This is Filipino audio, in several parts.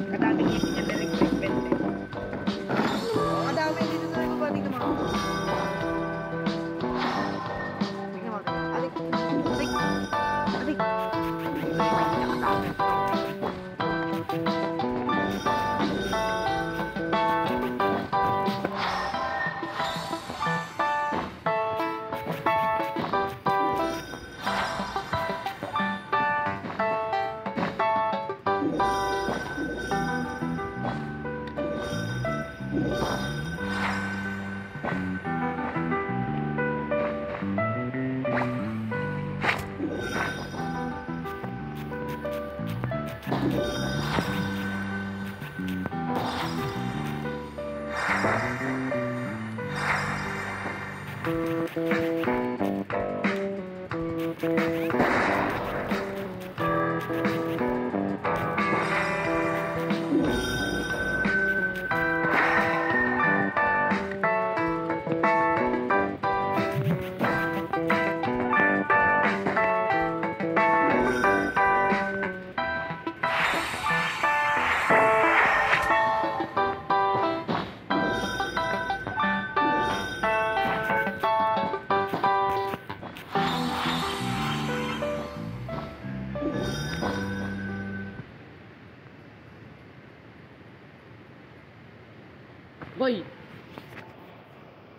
Kadaming ipin niya, very frequent eh. Kadami dito sa mga tingnan mo. Tingnan mo. Adik. Adik. Adik. Boy!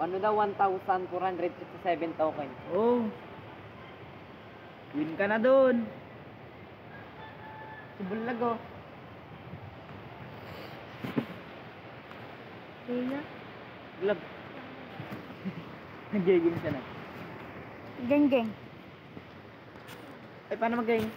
Paano daw 1,457 token? Oh. Win ka na dun. Subulag oh. Sino? Glove. Nag-game siya na. Geng geng. Ay, paano mag-game?